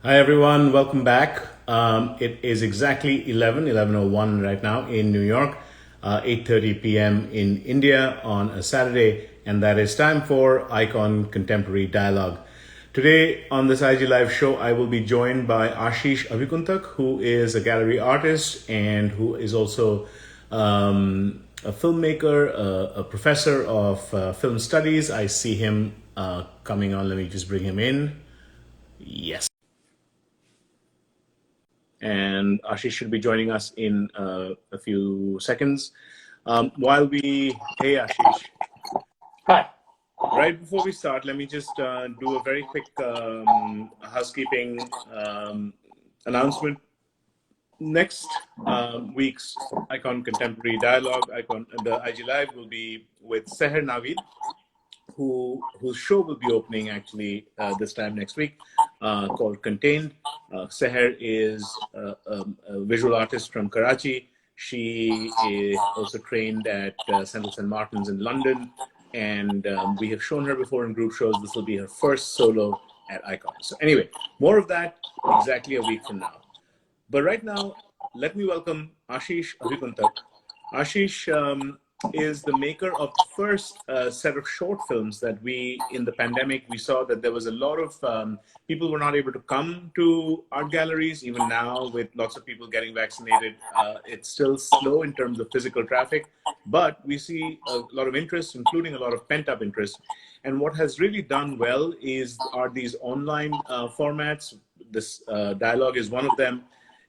Hi everyone, welcome back. It is exactly 11:01 right now in New York, 8:30 p.m. in India on a Saturday, and that is time for Icon Contemporary Dialogue. Today on this IG Live show, I will be joined by Ashish Avikunthak, who is a gallery artist and who is also a filmmaker, a professor of film studies. I see him coming on. Let me just bring him in. Yes. And Ashish should be joining us in a few seconds. Hey Ashish, Hi. right before we start, let me just do a very quick housekeeping announcement. Next week's Icon Contemporary Dialogue, the IG Live will be with Seher Navid, whose show will be opening actually this time next week, called Contained. Seher is a visual artist from Karachi. She is also trained at Central St. Martin's in London, and we have shown her before in group shows. This will be her first solo at Icon. So anyway, more of that exactly a week from now. But right now, let me welcome Ashish Avikunthak. Ashish is the maker of the first set of short films that in the pandemic, we saw that there was a lot of people were not able to come to art galleries. Even now, with lots of people getting vaccinated, it's still slow in terms of physical traffic, but we see a lot of interest, including a lot of pent-up interest. And what has really done well are these online formats. This Dialogue is one of them.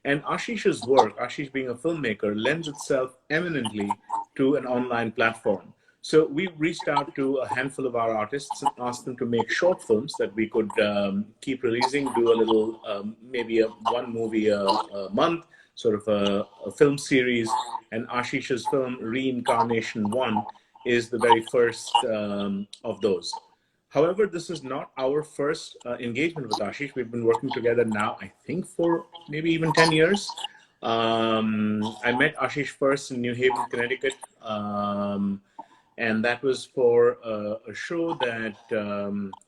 And Ashish's work, Ashish being a filmmaker, lends itself eminently to an online platform. So we reached out to a handful of our artists and asked them to make short films that we could keep releasing, do a little, maybe one movie a month, sort of a film series. And Ashish's film, Reincarnation 1, is the very first of those. However, this is not our first engagement with Ashish. We've been working together now, I think, for maybe even 10 years. I met Ashish first in New Haven, Connecticut, and that was for a show that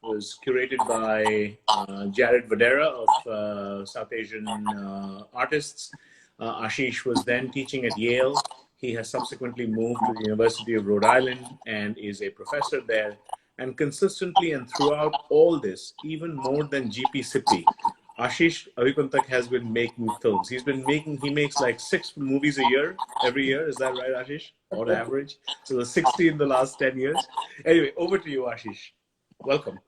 was curated by Jared Vadera of South Asian artists. Ashish was then teaching at Yale. He has subsequently moved to the University of Rhode Island and is a professor there. And consistently and throughout all this, even more than GP Sippy, Ashish Avikunthak has been making films. He makes like 6 movies a year, every year. Is that right, Ashish? On average. So the 60 in the last 10 years. Anyway, over to you, Ashish. Welcome.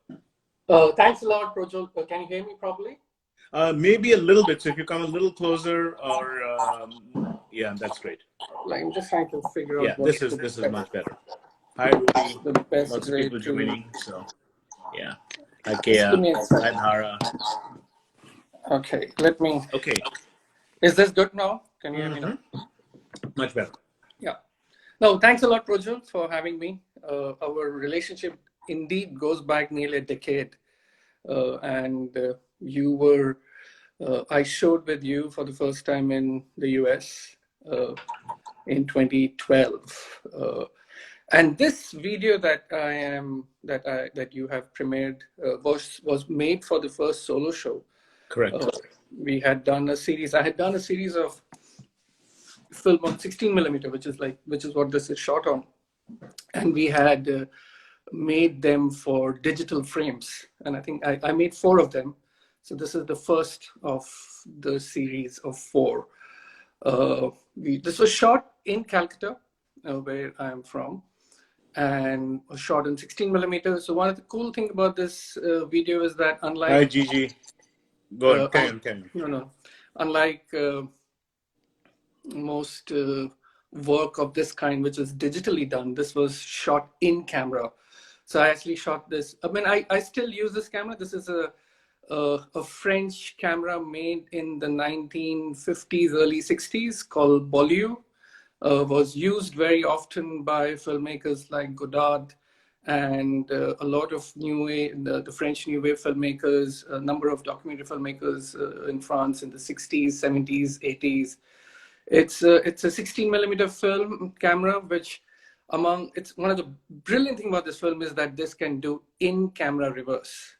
Thanks a lot, Projol. Can you hear me properly? Maybe a little bit. So if you come a little closer or, yeah, that's great. I'm just trying to figure out. Yeah, this is much better. Hi, Ruby. The best Lots of people joining. So, yeah. Hi, Kea. Hi, Dhara. Okay, Okay. Is this good now? Can you hear me now? Much better. Yeah. No, thanks a lot, Projol, for having me. Our relationship indeed goes back nearly a decade. I showed with you for the first time in the US in 2012. And this video that you have premiered was made for the first solo show. Correct. We had done a series. I had done a series of film on 16mm, which is what this is shot on, and we had made them for digital frames. And I think I made 4 of them. So this is the first of the series of 4. This was shot in Calcutta, where I'm from, and was shot in 16mm. So one of the cool things about this video is that unlike... Hi, Gigi. Go on, can. No. Unlike most work of this kind, which is digitally done, this was shot in camera. So I actually shot this. I mean, I still use this camera. This is a French camera made in the 1950s, early 60s called Beaulieu. Was used very often by filmmakers like Godard and a lot of the French New Wave filmmakers, a number of documentary filmmakers in France in the 60s, 70s, 80s. It's a 16mm film camera, which it's one of the brilliant things about this film is that this can do in-camera reverse.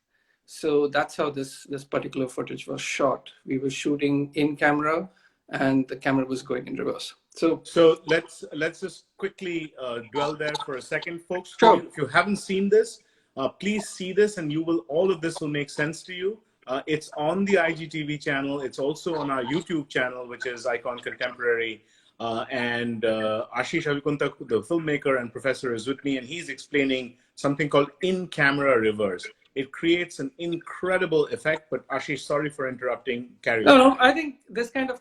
So that's how this particular footage was shot. We were shooting in camera, and the camera was going in reverse. So let's just quickly dwell there for a second, folks. Sure. If you haven't seen this, please see this, and all of this will make sense to you. It's on the IGTV channel. It's also on our YouTube channel, which is Icon Contemporary. And Ashish Avikunthak, the filmmaker and professor, is with me, and he's explaining something called in-camera reverse. It creates an incredible effect. But Ashish, sorry for interrupting. Carry on. No, I think this kind of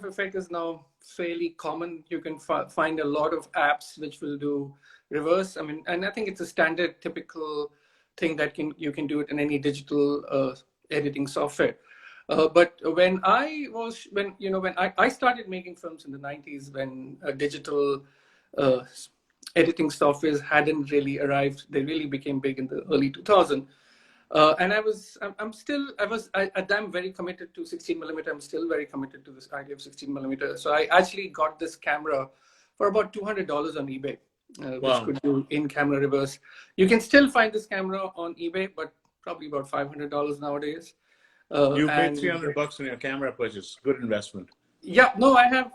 effect is now fairly common. You can find a lot of apps which will do reverse. I mean, and I think it's a standard, typical thing that you can do it in any digital editing software. But when I started making films in the 90s, when digital editing softwares hadn't really arrived, they really became big in the early 2000s. And I'm very committed to 16 millimeter. I'm still very committed to this idea of 16 millimeter. So I actually got this camera for about $200 on eBay, which could do in-camera reverse. You can still find this camera on eBay, but probably about $500 nowadays. You paid $300 on your camera purchase. Good investment. Yeah, no, I have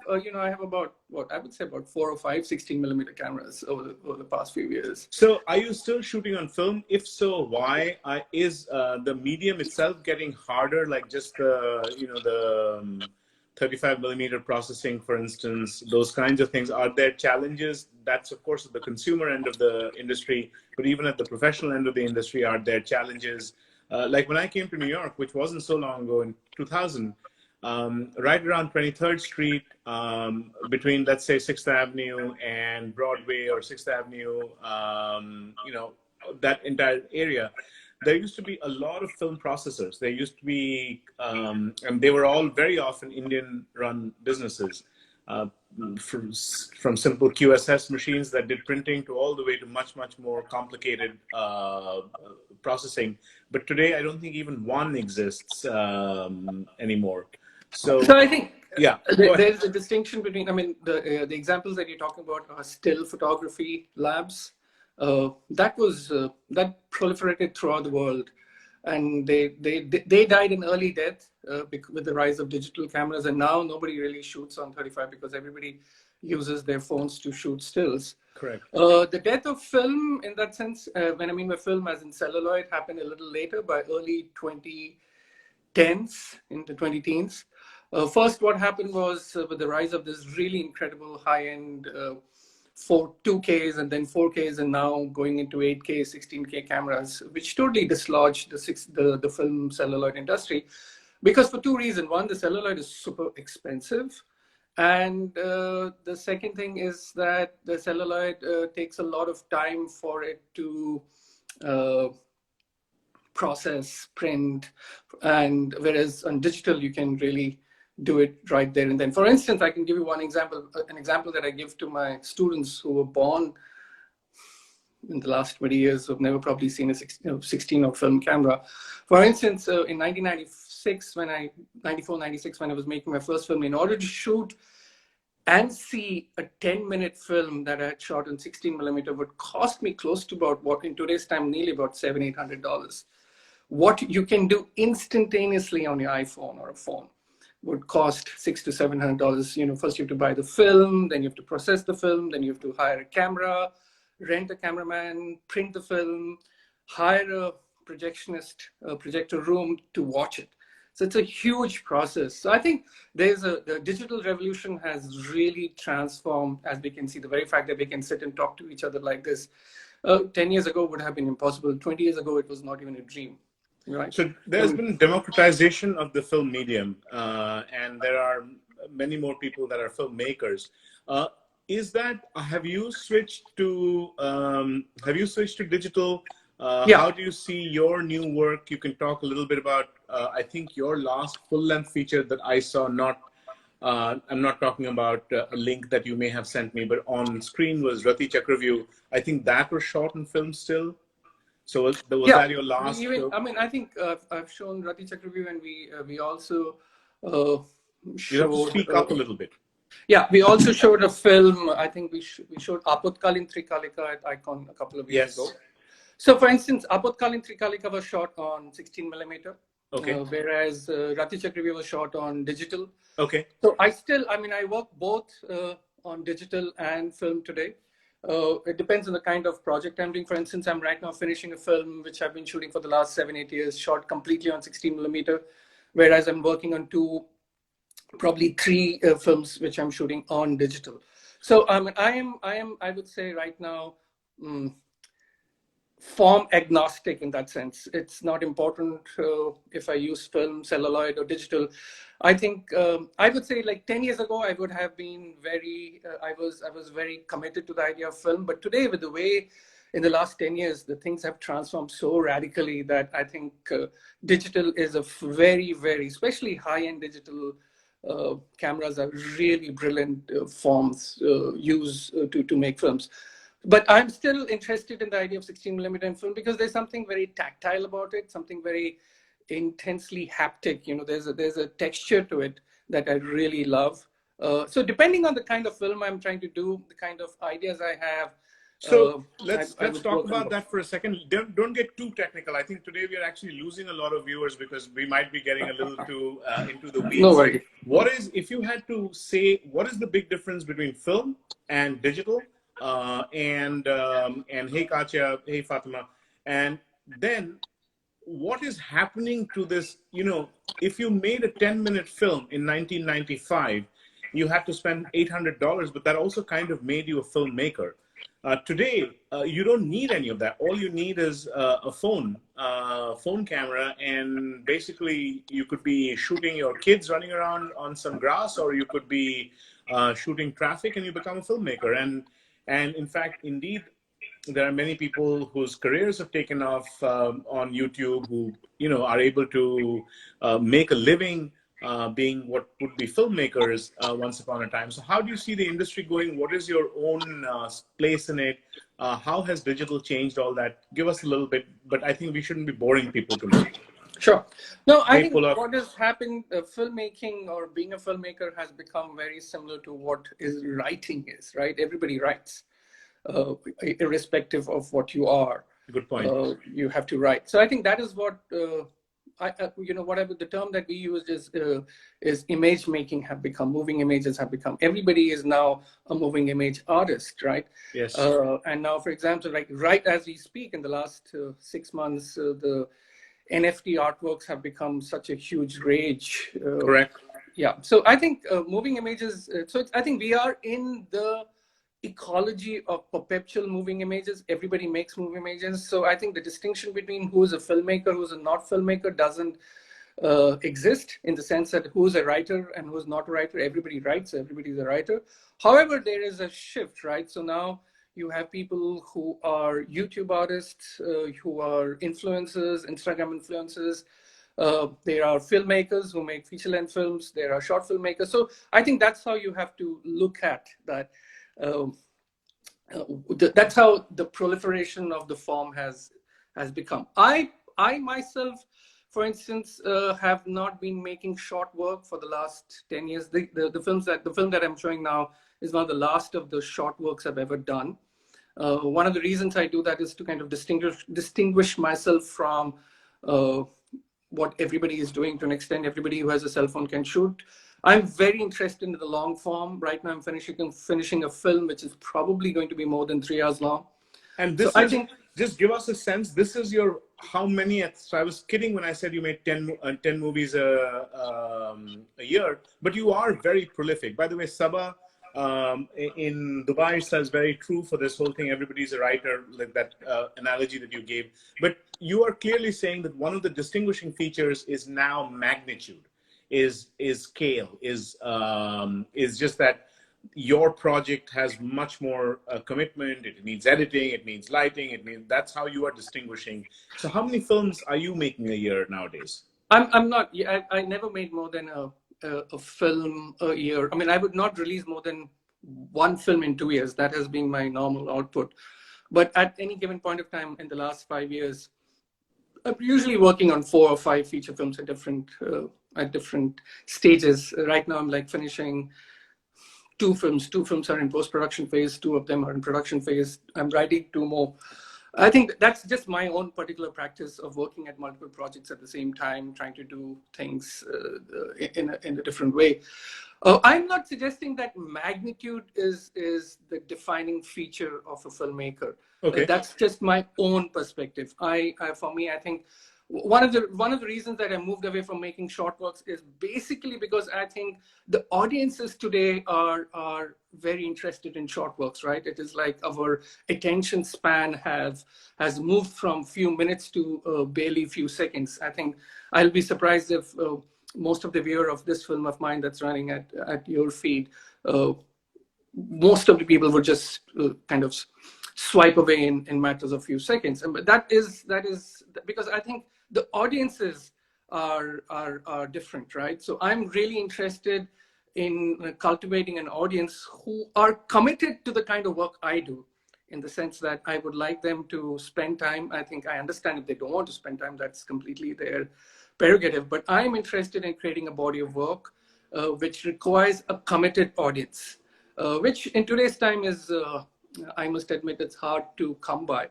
about I would say about 4 or 5 16 millimeter cameras over the past few years. So are you still shooting on film? If so, why? Is the medium itself getting harder, like just the 35 millimeter processing, for instance, those kinds of things? Are there challenges? That's, of course, at the consumer end of the industry, but even at the professional end of the industry, are there challenges? Like when I came to New York, which wasn't so long ago in 2000, right around 23rd Street, between, let's say, 6th Avenue and Broadway, or 6th Avenue, that entire area, there used to be a lot of film processors. There used to be, and they were all very often Indian-run businesses, from simple QSS machines that did printing to all the way to much, much more complicated processing. But today, I don't think even one exists anymore. So I think there's a distinction between, I mean, the examples that you're talking about are still photography labs. That proliferated throughout the world, and they died an early death with the rise of digital cameras. And now nobody really shoots on 35 because everybody uses their phones to shoot stills. Correct. The death of film, in that sense, when I mean by film as in celluloid, happened a little later, by early 2010s, into 20 teens. First, what happened was with the rise of this really incredible high-end 2Ks and then 4Ks, and now going into 8K, 16K cameras, which totally dislodged the film celluloid industry, because for two reasons. One, the celluloid is super expensive, and the second thing is that the celluloid takes a lot of time for it to process, print, and whereas on digital you can really do it right there and then. For instance, I can give you an example that I give to my students who were born in the last 20 years, who've never probably seen a 16 or film camera. For instance, in 1996, 96, when I was making my first film, in order to shoot and see a 10-minute film that I had shot in 16 millimeter would cost me close to about, what in today's time, nearly about $700-800. What you can do instantaneously on your iPhone or a phone would cost $600 to $700. First you have to buy the film, then you have to process the film, then you have to hire a camera, rent a cameraman, print the film, hire a projectionist, a projector room to watch it. So it's a huge process. So I think the digital revolution has really transformed, as we can see, the very fact that we can sit and talk to each other like this. 10 years ago would have been impossible. 20 years ago, it was not even a dream. Right. So there's been democratization of the film medium, and there are many more people that are filmmakers. Have you switched to digital? Yeah. How do you see your new work? You can talk a little bit about, I think your last full-length feature that I saw, I'm not talking about a link that you may have sent me, but on screen was Rati Chakravyuh. I think that was shot in film still. So was that your last film? I mean, I think I've shown Rati Chakravyuh, and we also showed... You have to speak up a little bit. Yeah, we also showed a film. I think we showed Apotkalin Trikalika at Icon a couple of years ago. So for instance, Apotkalin Trikalika was shot on 16 millimeter. Okay. Whereas Rati Chakrivi was shot on digital. Okay. So I work both on digital and film today. It depends on the kind of project I'm doing. For instance, I'm right now finishing a film which I've been shooting for the last 7-8 years, shot completely on 16 millimeter, whereas I'm working on probably three films which I'm shooting on digital. So I would say right now, form agnostic in that sense. It's not important if I use film, celluloid, or digital. I think I would say like 10 years ago, I would have been I was very committed to the idea of film. But today, with the way in the last 10 years, the things have transformed so radically that I think digital is a very, very, especially high-end digital cameras are really brilliant forms used to make films. But I'm still interested in the idea of 16 millimeter in film because there's something very tactile about it, something very intensely haptic. There's a texture to it that I really love. So depending on the kind of film I'm trying to do, the kind of ideas I have. So let's talk about that for a second. Don't get too technical. I think today we are actually losing a lot of viewers because we might be getting a little too into the weeds. No worries. If you had to say, what is the big difference between film and digital? And hey Katya, hey Fatima, and then what is happening to this? If you made a 10-minute film in 1995, you had to spend $800, but that also kind of made you a filmmaker. Today, you don't need any of that. All you need is a phone camera, and basically you could be shooting your kids running around on some grass, or you could be shooting traffic, and you become a filmmaker. And in fact, indeed, there are many people whose careers have taken off on YouTube who, are able to make a living being what would be filmmakers once upon a time. So how do you see the industry going? What is your own place in it? How has digital changed all that? Give us a little bit, but I think we shouldn't be boring people too much. Sure. No, I think what has happened, filmmaking or being a filmmaker has become very similar to what writing is, right? Everybody writes, irrespective of what you are. Good point. You have to write. So I think that is what, the term that we used is image making have become, moving images have become. Everybody is now a moving image artist, right? Yes. And now, for example, like right as we speak, in the last 6 months, the NFT artworks have become such a huge rage. Correct. Yeah. So I think moving images. I think we are in the ecology of perpetual moving images. Everybody makes moving images. So I think the distinction between who is a filmmaker, who's a not filmmaker doesn't exist in the sense that who's a writer and who's not a writer. Everybody writes. So everybody's a writer. However, there is a shift, right? So now you have people who are YouTube artists, who are influencers, Instagram influencers. There are filmmakers who make feature-length films. There are short filmmakers. So I think that's how you have to look at that. That's how the proliferation of the form has become. I myself, for instance, have not been making short work for the last 10 years. The film that I'm showing now is one of the last of the short works I've ever done. One of the reasons I do that is to kind of distinguish myself from what everybody is doing to an extent. Everybody who has a cell phone can shoot. I'm very interested in the long form. Right now I'm finishing a film which is probably going to be more than 3 hours long. And this just give us a sense, this is your, how many, so I was kidding when I said you made 10 movies a year, but you are very prolific. By the way, Sabah in Dubai is very true for this whole thing. Everybody's a writer, like that analogy that you gave. But you are clearly saying that one of the distinguishing features is now magnitude, is scale, is just that your project has much more commitment. It needs editing, it needs lighting, that's how you are distinguishing. So how many films are you making a year nowadays? I'm not, I never made more than a film a year. I mean, I would not release more than one film in 2 years. That has been my normal output. But at any given point of time in the last 5 years, I'm usually working on 4 or 5 feature films at different stages. Right now, I'm like finishing 2 films. 2 films are in post-production phase. 2 of them are in production phase. I'm writing 2 more. I think that's just my own particular practice of working at multiple projects at the same time, trying to do things in a different way. I'm not suggesting that magnitude is the defining feature of a filmmaker. Okay. That's just my own perspective. For me, I think one of the reasons that I moved away from making short works is basically because I think the audiences today are very interested in short works, right? It is like our attention span has moved from few minutes to barely few seconds. I think I'll be surprised if most of the viewer of this film of mine that's running at your feed, most of the people would just kind of swipe away in matters of few seconds. And that is because I think the audiences are different, right? So I'm really interested in cultivating an audience who are committed to the kind of work I do, in the sense that I would like them to spend time. I think I understand if they don't want to spend time, that's completely their prerogative, but I'm interested in creating a body of work which requires a committed audience, which in today's time is, I must admit, it's hard to come by.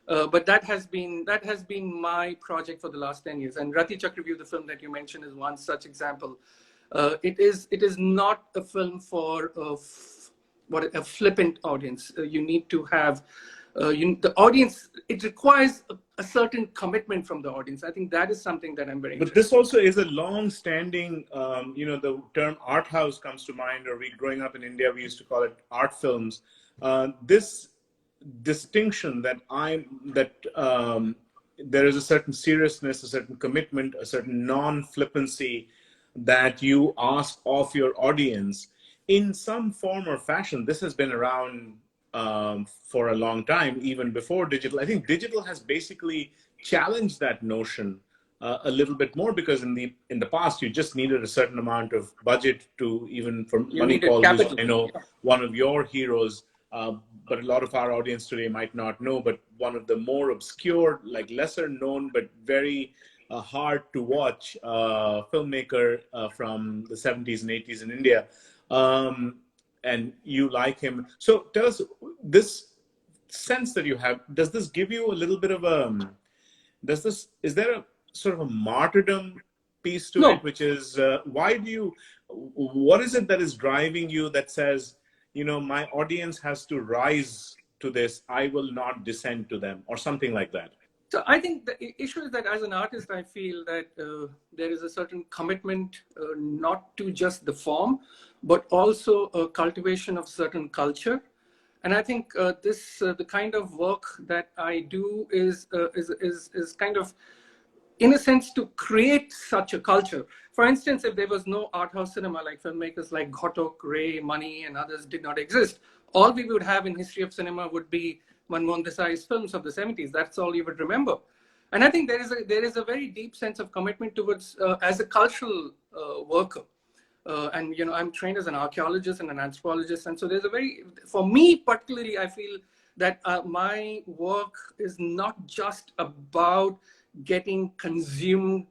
But that has been my project for the last 10 years. And Rati Chakravarti, the film that you mentioned, is one such example. It is not a film for a flippant audience. You need to have the audience. It requires a certain commitment from the audience. I think that is something that I'm very interested in. But this also is a long-standing, the term art house comes to mind, or growing up in India, we used to call it art films. This distinction that there is a certain seriousness, a certain commitment, a certain non-flippancy that you ask of your audience in some form or fashion. This has been around for a long time, even before digital. I think digital has basically challenged that notion a little bit more, because in the past you just needed a certain amount of budget to, even for Moneyball, who's, I know, one of your heroes, but a lot of our audience today might not know, but one of the more obscure, like lesser known, but very hard to watch filmmaker from the 70s and 80s in India. And you like him. So tell us, this sense that you have, does this give you a little bit of is there a sort of a martyrdom piece to it, which is, what is it that is driving you that says, my audience has to rise to this, I will not descend to them, or something like that? So I think the issue is that as an artist, I feel that there is a certain commitment, not to just the form, but also a cultivation of certain culture. And I think the kind of work that I do is kind of, in a sense, to create such a culture. For instance, if there was no art house cinema, like filmmakers like Ghotok, Ray, Mani, and others did not exist, all we would have in history of cinema would be Manmohan Desai's films of the 70s. That's all you would remember. And I think there is a very deep sense of commitment towards, as a cultural worker. And I'm trained as an archaeologist and an anthropologist. And so there's for me particularly, I feel that my work is not just about getting consumed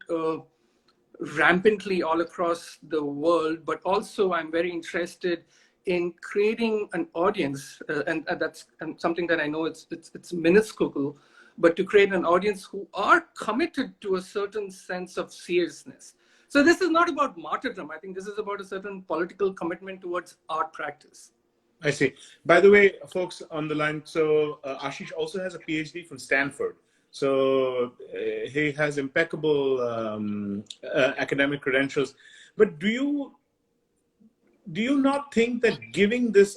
rampantly all across the world, but also I'm very interested in creating an audience, and that's something that I know it's minuscule, but to create an audience who are committed to a certain sense of seriousness. So this is not about martyrdom. I think this is about a certain political commitment towards art practice. I see. By the way, folks on the line, so Ashish also has a PhD from Stanford. So he has impeccable academic credentials. But do you not think that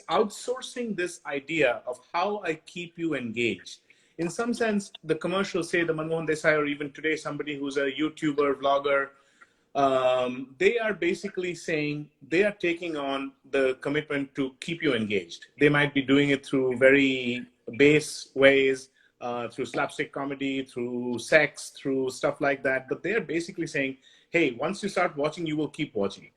outsourcing this idea of how I keep you engaged, in some sense, the commercials say the Manmohan Desai, or even today somebody who's a YouTuber, vlogger, they are basically saying they are taking on the commitment to keep you engaged. They might be doing it through very base ways, through slapstick comedy, through sex, through stuff like that. But they're basically saying, hey, once you start watching, you will keep watching.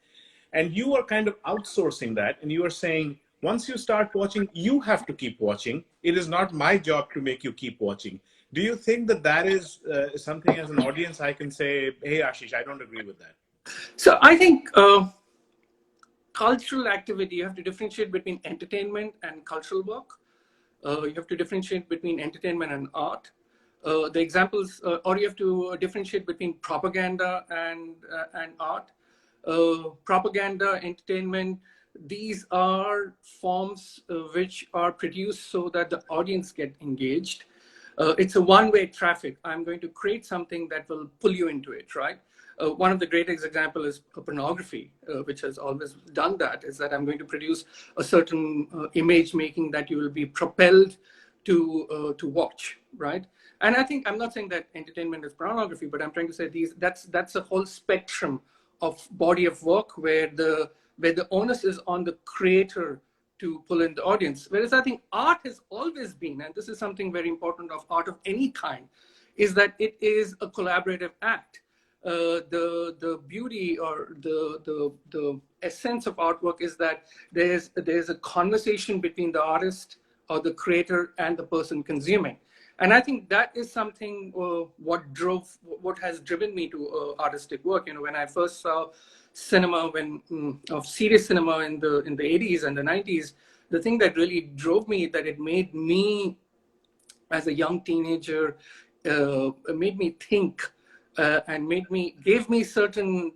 And you are kind of outsourcing that. And you are saying, once you start watching, you have to keep watching. It is not my job to make you keep watching. Do you think that is something as an audience I can say, hey, Ashish, I don't agree with that? So I think cultural activity, you have to differentiate between entertainment and cultural work. You have to differentiate between entertainment and art. The examples, or you have to differentiate between propaganda and art. Propaganda, entertainment, these are forms which are produced so that the audience get engaged. It's a one-way traffic. I'm going to create something that will pull you into it, right? One of the greatest examples is pornography, which has always done that, is that I'm going to produce a certain image making that you will be propelled to watch, right? And I think, I'm not saying that entertainment is pornography, but I'm trying to say that's a whole spectrum of body of work where the onus is on the creator to pull in the audience. Whereas I think art has always been, and this is something very important of art of any kind, is that it is a collaborative act. The beauty or the essence of artwork is that there's a conversation between the artist or the creator and the person consuming. And I think that is something what has driven me to artistic work. You know, when I first saw cinema, of serious cinema in the 80s and the 90s, the thing that really drove me, that it made me as a young teenager, made me think, and gave me certain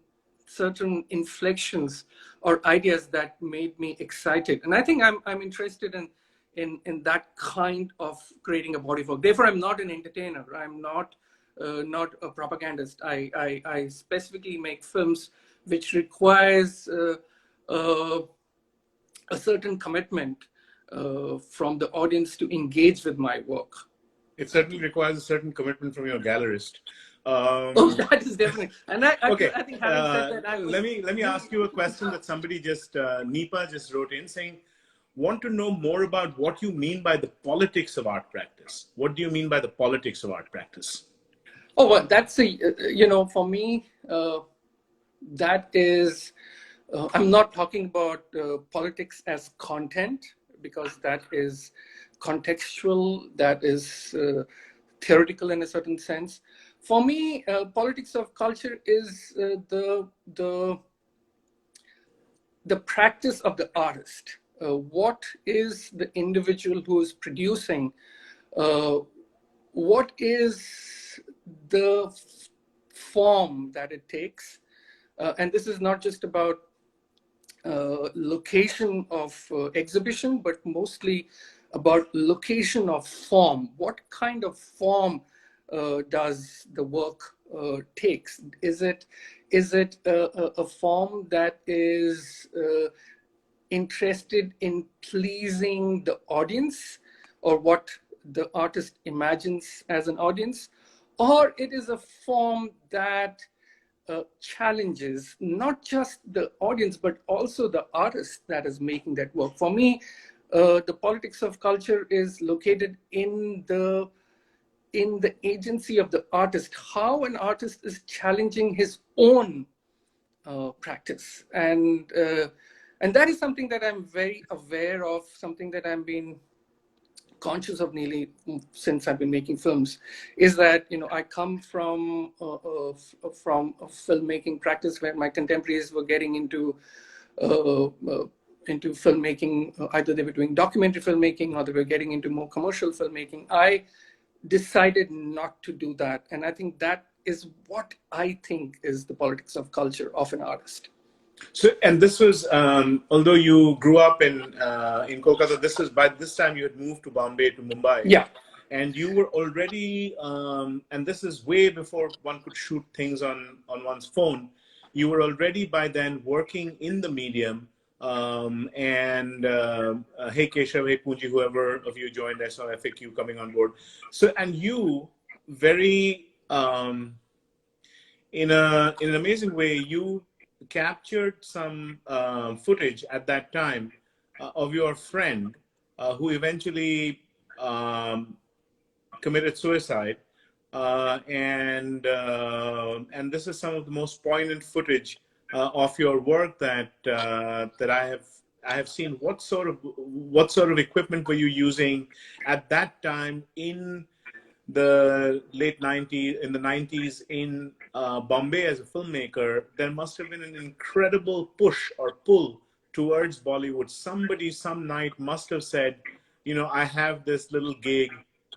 inflections or ideas that made me excited. And I think I'm interested in that kind of creating a body of work. Therefore, I'm not an entertainer. I'm not a propagandist. I specifically make films which requires a certain commitment from the audience to engage with my work. It certainly requires a certain commitment from your gallerist. That is definitely. And I think having said that, let me ask you a question that somebody Nipa just wrote in saying, want to know more about what you mean by the politics of art practice. What do you mean by the politics of art practice? Oh, well, that's for me, that is, I'm not talking about politics as content, because that is contextual, that is theoretical in a certain sense. For me, politics of culture is the practice of the artist. What is the individual who is producing? What is the form that it takes? And this is not just about location of exhibition, but mostly about location of form. What kind of form does the work takes? Is it a form that is interested in pleasing the audience, or what the artist imagines as an audience, or it is a form that challenges not just the audience but also the artist that is making that work? For me, the politics of culture is located in the agency of the artist, how an artist is challenging his own practice. And that is something that I'm very aware of, something that I've been conscious of nearly since I've been making films, is that, I come from a filmmaking practice where my contemporaries were getting into filmmaking. Either they were doing documentary filmmaking or they were getting into more commercial filmmaking. I decided not to do that. And I think that is what I think is the politics of culture of an artist. So, and this was, although you grew up in Kolkata, this was, by this time you had moved to Bombay, to Mumbai. Yeah. And you were already, and this is way before one could shoot things on one's phone. You were already by then working in the medium. Hey Keshav, hey Punji, whoever of you joined, I saw FAQ coming on board. So, and you very, in an amazing way, you captured some footage at that time of your friend who eventually committed suicide, and this is some of the most poignant footage of your work that I have seen. What sort of equipment were you using at that time in the late 90s, in the 90s in Bombay as a filmmaker? There must have been an incredible push or pull towards Bollywood. Somebody some night must have said, I have this little gig.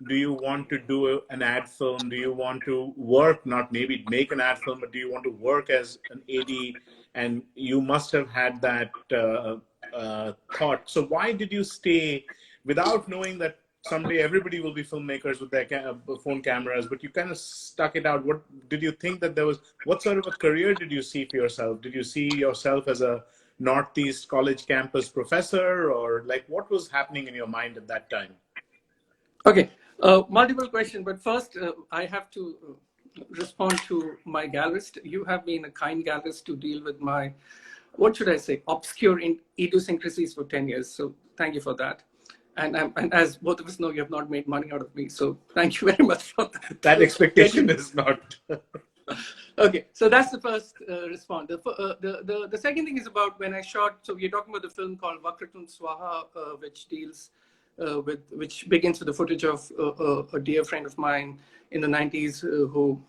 Do you want to do an ad film? Do you want to work, not maybe make an ad film, but do you want to work as an AD? And you must have had that thought. So why did you stay without knowing that someday everybody will be filmmakers with their phone cameras, but you kind of stuck it out? What did you think that there was? What sort of a career did you see for yourself? Did you see yourself as a Northeast college campus professor, or like what was happening in your mind at that time? Okay, multiple questions, but first I have to respond to my gallerist. You have been a kind gallerist to deal with my, what should I say, obscure idiosyncrasies for 10 years. So thank you for that. And as both of us know, you have not made money out of me. So thank you very much for that. That expectation is not. Okay, so that's the first response. The second thing is about when I shot, so we're talking about the film called Vakratun Swaha, which deals which begins with the footage of a dear friend of mine in the 90s who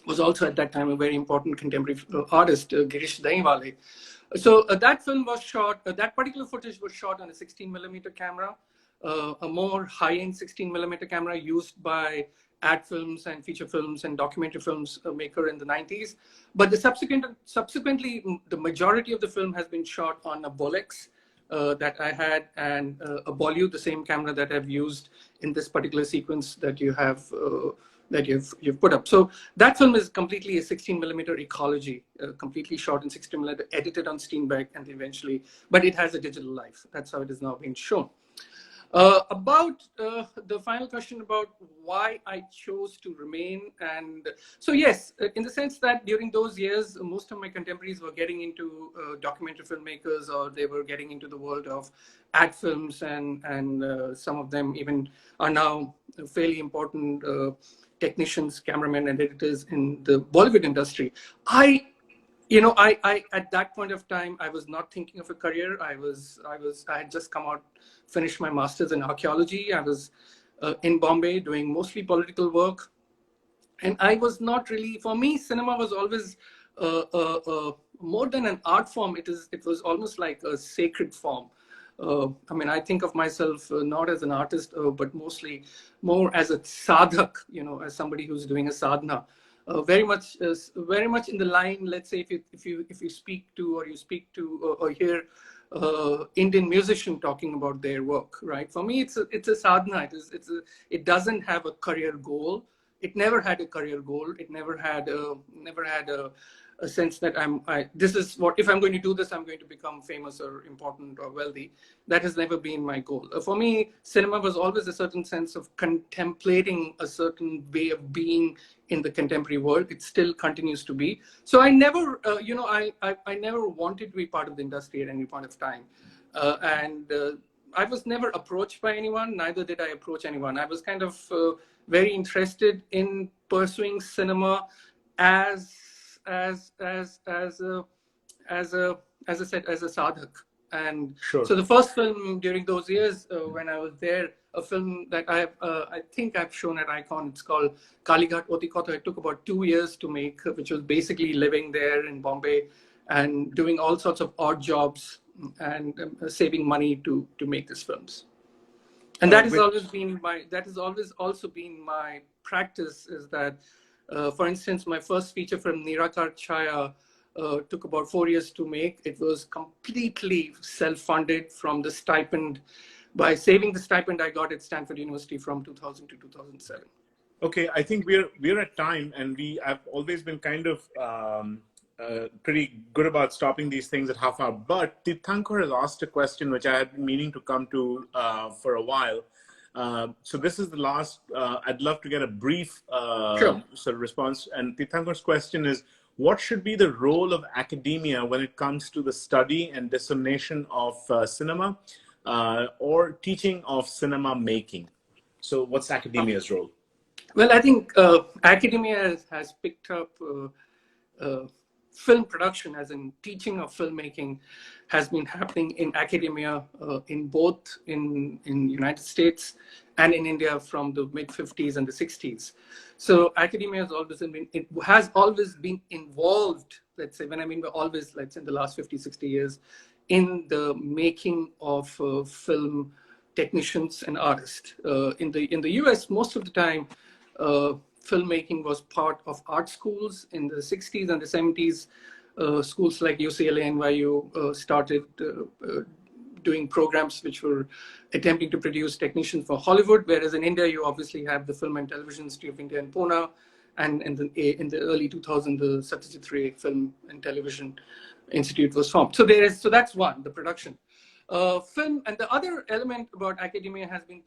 was also at that time a very important contemporary artist, Girish Dahiwale. So that film was shot, that particular footage was shot on a 16mm camera, a more high-end 16mm camera used by ad films and feature films and documentary films maker in the 90s. But subsequently, the majority of the film has been shot on a Bolex that I had, and a Bollywood, the same camera that I've used in this particular sequence that you have that you've put up. So that film is completely a 16mm ecology, completely shot in 16mm, edited on Steenbeck, and eventually, but it has a digital life. That's how it is now being shown. About the final question about why I chose to remain. And so, yes, in the sense that during those years, most of my contemporaries were getting into documentary filmmakers, or they were getting into the world of ad films, and some of them even are now fairly important technicians, cameramen, and editors in the Bollywood industry. I at that point of time, I was not thinking of a career. I had just finished my master's in archaeology. I was in Bombay doing mostly political work. And I was not really, for me, cinema was always more than an art form. It was almost like a sacred form. I mean, I think of myself not as an artist, but mostly more as a sadhak, as somebody who's doing a sadhana. Very much in the line. Let's say if you speak to or hear Indian musician talking about their work, right? For me, it's a sadhana. It doesn't have a career goal. It never had a career goal. It never had a sense that this is what, if I'm going to do this, I'm going to become famous or important or wealthy. That has never been my goal. For me, cinema was always a certain sense of contemplating a certain way of being in the contemporary world. It still continues to be. So I never, I never wanted to be part of the industry at any point of time. I was never approached by anyone, neither did I approach anyone. I was kind of very interested in pursuing cinema as I said, as a sadhak. And sure. So the first film during those years when I was there, a film that I think I've shown at Icon, it's called Kalighat Otikotha. It took about 2 years to make, which was basically living there in Bombay and doing all sorts of odd jobs and saving money to make these films. And that has always also been my practice, is that for instance, my first feature film, Nirakar Chaya, took about 4 years to make. It was completely self-funded from the stipend, by saving the stipend I got at Stanford University from 2000 to 2007. Okay, I think we're at time, and I've always been kind of pretty good about stopping these things at half hour. But Tirthankar has asked a question which I had been meaning to come to for a while. So this is the last. I'd love to get a brief Sure. sort of response. And Tirthankar's question is, what should be the role of academia when it comes to the study and dissemination of cinema or teaching of cinema making? So what's academia's role? Well, I think academia has picked up film production, as in teaching of filmmaking, has been happening in academia in both in United States and in India from the mid 50s and the 60s. So academia has always been involved, let's say, when I mean by always, let's say in the last 50, 60 years, in the making of film technicians and artists. In the US, most of the time, filmmaking was part of art schools. In the 60s and the 70s. Schools like UCLA, NYU started doing programs which were attempting to produce technicians for Hollywood, whereas in India, you obviously have the Film and Television Institute of India in Pune, and in the early 2000s, the Satyajit Ray Film and Television Institute was formed. So that's one, the production. Film, and the other element about academia has been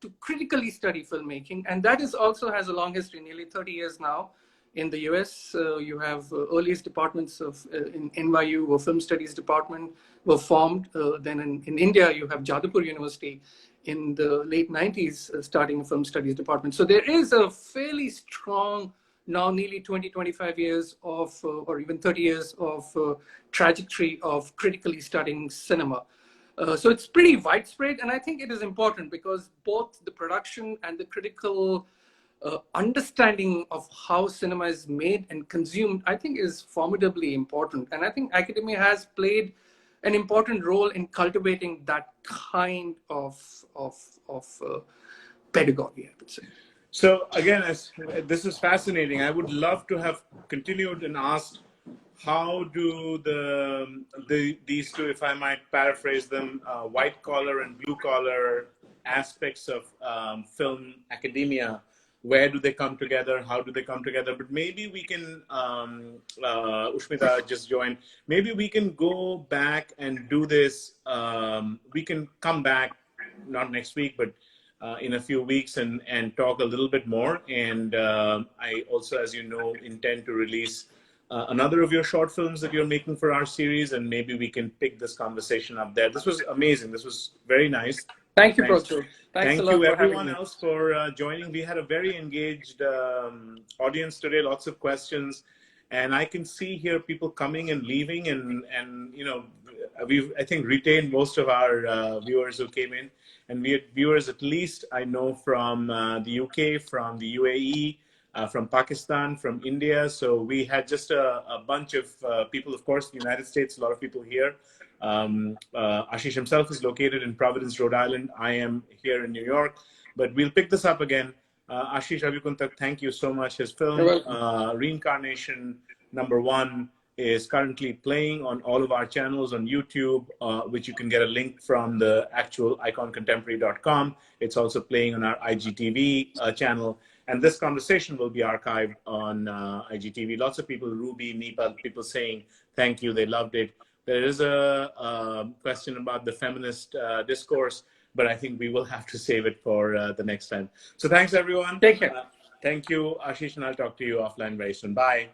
to critically study filmmaking, and that is also has a long history, nearly 30 years now. In the US, you have earliest departments in NYU, or film studies department, were formed. Then in India, you have Jadavpur University in the late 90s, starting a film studies department. So there is a fairly strong, now nearly 20, 25 years of, or even 30 years of trajectory of critically studying cinema. So it's pretty widespread, and I think it is important because both the production and the critical understanding of how cinema is made and consumed, I think, is formidably important. And I think academia has played an important role in cultivating that kind of pedagogy, I would say. So again, this is fascinating. I would love to have continued and asked, how do these two, if I might paraphrase them, white collar and blue collar aspects of film academia, where do they come together? How do they come together? But maybe we can, Ushmita just joined, maybe we can go back and do this. We can come back, not next week, but in a few weeks and talk a little bit more. And I also, as you know, intend to release another of your short films that you're making for our series, and maybe we can pick this conversation up there. This was amazing. This was very nice. Thank you, Procho. Thank you, everyone else, for joining. We had a very engaged audience today, lots of questions. And I can see here people coming and leaving. And you know, we've, I think, retained most of our viewers who came in. And we had viewers, at least I know, from the UK, from the UAE, from Pakistan, from India. So we had just a bunch of people, of course, the United States, a lot of people here. Ashish himself is located in Providence, Rhode Island. I am here in New York, but we'll pick this up again. Ashish Avikunthak, thank you so much. His film, Reincarnation #1, is currently playing on all of our channels on YouTube, which you can get a link from the actual iconcontemporary.com. It's also playing on our IGTV channel. And this conversation will be archived on IGTV. Lots of people, Ruby, Nepal, people saying thank you, they loved it. There is a question about the feminist discourse, but I think we will have to save it for the next time. So thanks, everyone. Take care. Thank you, Ashish, and I'll talk to you offline very soon. Bye.